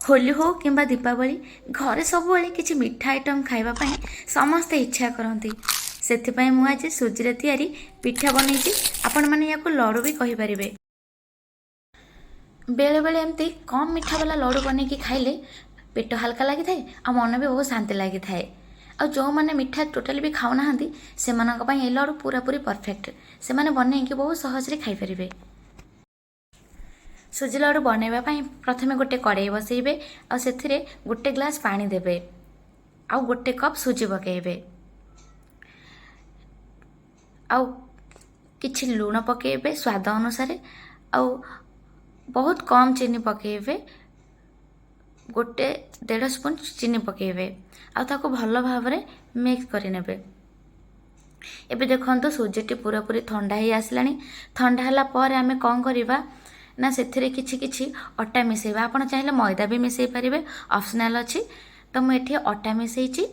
होली हो किंबा दीपावली घरे सबुबले किसी मिठा आइटम खाइबापी समस्ते इच्छा करती से मु आज सुजीरे तैयारी पिठा बनई आपण मैंने या लड़ू भी कहींपर। बेले बेले एमती कम मिठा वाला लड़ू बन खाइले पेट हल्का लगी थाए आ मन भी बहुत शांति लगी थाए। आ जो मैंने मिठा टोटाली भी खाऊना से ये लड़ू पूरा पूरी परफेक्ट से मैंने बनई बहुत सहजरे खाईपर। सुजी लड्डू बनवाई प्रथम गोटे कड़े बसइबे आ से गोटे ग्लास पानी देबे आ गोटे कप सुजी पकेबे आउ किछि लूण पकेबे स्वाद अनुसार आउ बहुत कम चीनी पकेबे गोटे 1.5 स्पून चीनी पकेबे आ ताको भल भाव मिक्स करनेबे। एबे देखंतु सुजीटी पूरा पूरी ठंडा ही आसलानी। ठंडा हला पर आमे कौन करिबा ना से किछि किछि अटा मिसेबा। आपण चाहिले मैदा भी मिसई पारिबे ऑप्शनल अछि। तो मुझे अटा मिसई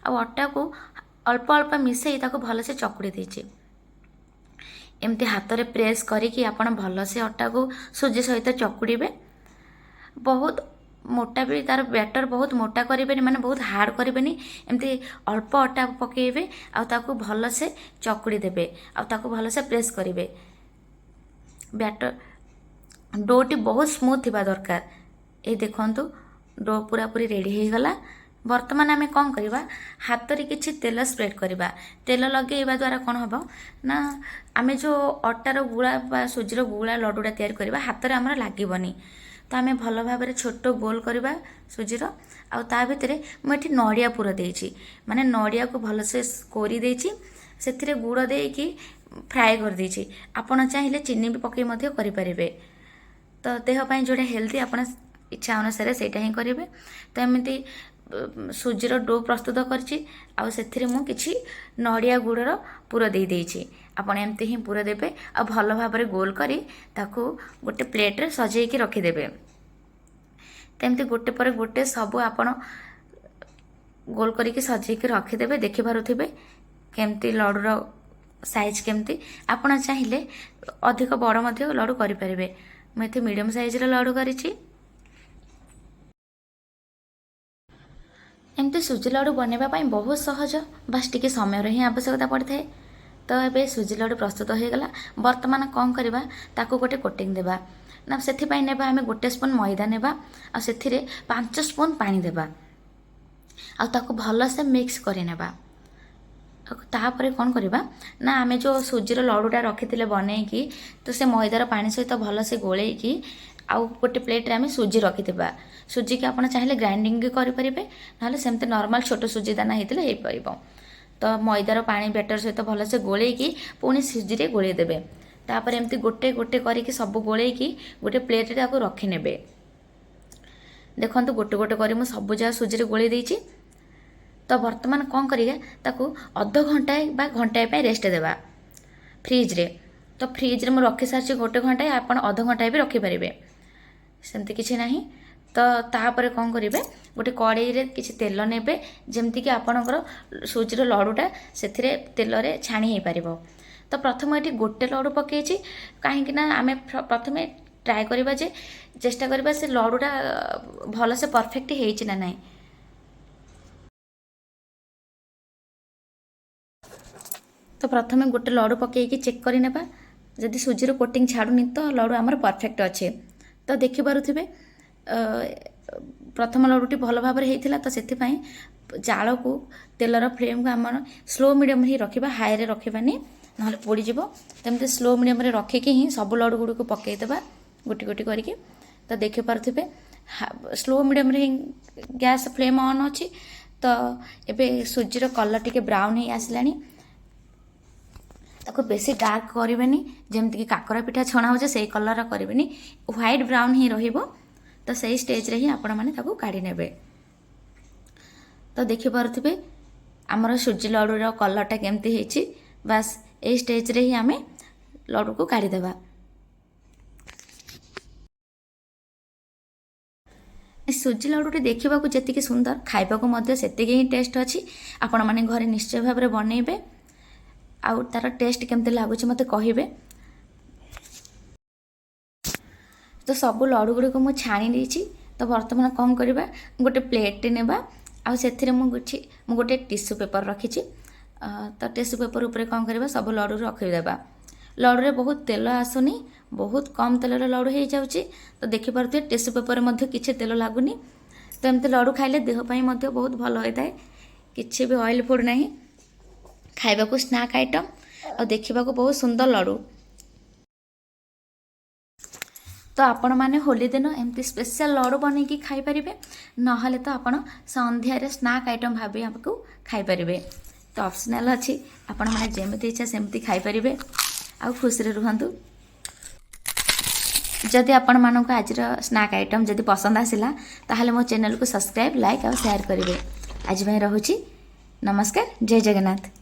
आ अटा को अल्प अल्प मिसई ताको भल से चकुड़ी देछि। एमती हाथ रे प्रेस करिकी आपण भल से अटा को सुजी सहित चकुड़ीबे। बहुत मोटा भी तार बैटर बहुत मोटा करेंगे माने बहुत हार्ड करेंगे एमती अल्प अटा पकेबे आ ताको भल से चकुड़ी देबे आ ताको भल से प्रेस करेंगे। बैटर डोटी बहुत स्मूथ थिबा दरकार। ये देखंतु डो पूरा पूरी रेडी हो गला। वर्तमान आमे कौन करवा हाथ रे किछि तेल स्प्रेड करवा। तेल लगेଇବା द्वारा कौन हम ना आमे जो अटार गुड़ा बा सुजीर गुड़ा लड्डूटा तैयार करवा हाथ रे हमर लागबनी। तो आमे भल भाव में छोट गोल करवा सुजीर आ ता भितर मुझे नड़िया पूरा देछि माने नड़िया को भल से कोरी देछि से गुड़ देकी फ्राए कर देछि। आपण चाहिए चीनी भी पकई मध्य करि परिबे। तो देहपाई जोड़ा हेल्दी आपण इच्छा अनुसार से ही करेंगे। तो एमती सुजीर डो प्रस्तुत कर मुझे नड़िया गुड़र पूरा दे देछि। आपण एमती ही पूरा देबे आ भल भाव में गोल करी ताकू गोटे प्लेट रे सजेकी रखिदेबे। तो एमती गोटे पर गोटे सबू आपण गोल करिकी सजेकी रखिदेबे। देखि पारुथिबे केमती लड्डूर साइज केमती। आपण चाहिए अधिक बड़ मध्य लड्डू करि परिबे। मैं मीडियम साइज लड्डू करिछि। एमती सुजी लड्डू बनवाई बहुत सहज बास टिके समय ही आवश्यकता पड़ता है। तो ये सुजी लड्डू प्रस्तुत हो गला। वर्तमान कौन करवा ताकू गोटे कोटिंग देबा ना से नेबा आमे गोटे स्पून मैदा नेबा आ से 5 स्पून पानी देबा आ ताकू भल से मिक्स करि नेबा। तापर कौन करवा ना आमे जो सुजीर लड्डूटा रखी बनईकी तो से मैदार पानी सहित भल से गोलेकी आउ गोटे प्लेट रे आमे सुजी रखिथिबा। सुजी के आपण चाहिले ग्राइंडिंग भी करि परिबे नाले सेमते नॉर्मल छोट सुजी दाना हेतिले हे परिबो। तो मैदार पानी बैटर सहित भल से गोलेकी पुणी सुजी रे गोले देबे। तापर एमती गोटे गोटे करिकी सब गोलेकी गोटे प्लेट रे ताको रखि नेबे। देखंतु गोटे गोटे करी मु सब जा सुजी रे गोले देछि। तो वर्तमान कौन करिए ताकू अध घंटाए बा घंटाए पे रेस्ट देवा फ्रिज रे। तो फ्रिज रे मु रखी सारछि गोटे घंटाए आपण अध घंटाए भी रखि परिबे सेमती किछि नाही। तो तापर कौन करिवे गोटे कड़ाई रे किछि तेल नेबे जेमती कि आपणकर सुजीर लड्डूटा सेथिरे तेल रे छाणी हे परिबो। तो प्रथम एठी गोटे लड्डू पकेछि काहेकि ना आमे प्रथमे ट्राए करिबा जे चेष्टा करिबा से लड्डूटा भल से परफेक्ट हेछि ना नाही। तो प्रथमे गोटे लड्डू पकईकी चेक कर नेबा जदि सुजीर कोटिंग छाड़ुनी तो लड्डू आमर परफेक्ट अच्छे। तो देखि पारुथिबे प्रथम लड्डूटी भल भाव में होता। तो से जाल को तेलर फ्लेम को आम स्लो मीडियम ही रखा हाई रे रखानी ना पोड़ीज। तमती स्लो मीडियम रे रखिकी ही सब लड्डू गुड़ी को पकईदेवा गोटी गोटी करके। तो देखि पारुथिबे स्लो मीडियम रे गैस फ्लेम ऑन अच्छी। तो एबे सुजीर कलर टिके ब्राउन ही आसलानी। ताको बेसी डार्क करेंगे जमती कि काकरा पिठा छणा हो से कलर करेंगे व्हाइट ब्राउन ही रहिबो। तो सही स्टेज रे ही आपण माने ताको काढ़ी नेबे। तो देखि पारुथिबे हमर सुजी लड्डूर कलरटा केमती हेछि बस ए स्टेज रे ही आमे लड्डू को काढ़ी देबा। सुजी लड्डूटी देखा जी सुंदर खाइबा सेतिकी ही टेस्ट अच्छी। आपण माने घरे निश्चय भाव में बनइबे आउ तार टेस्ट केमते लगुच मते कहिबे। तो सब लड्डू गुड़ी को मुझे छाणी देछि तो बर्तमान कौन करवा गोटे प्लेट नेबा आउ से मु गोटे टिश्यू पेपर रखी। तो टिश्यू पेपर उपर कौन करवा सब लड्डू रखीदेवा। लड्डू बहुत तेल आसुनी, बहुत कम तेल लड्डू हो जाऊँगी। तो देखिपे टिश्यू पेपर में किसी तेल लगुनि। तो एमती लड्डू खाइले देहपाई बहुत भल होता है। किसी भी ऑयल फूड नहीं, खाइबा को स्नैक आइटम और देखा बहुत सुंदर लड्डू। तो आपण मैंने होली दिन एमती स्पेशल लड्डू बन कि खाईपर ना तो आपण संध्यारे स्नैक आइटम भाभी आपको खाईपर। तो ऑप्शनल अच्छी आपण मैंने जमी इच्छा सेमती खाईपर आउ खुशी रुहतु। जदि आपण मानक आज स्नैक आइटम जदि पसंद आसला ताहले मो चैनल को सब्सक्राइब, लाइक और शेयर करेंगे। आज रोची नमस्कार, जय जगन्नाथ।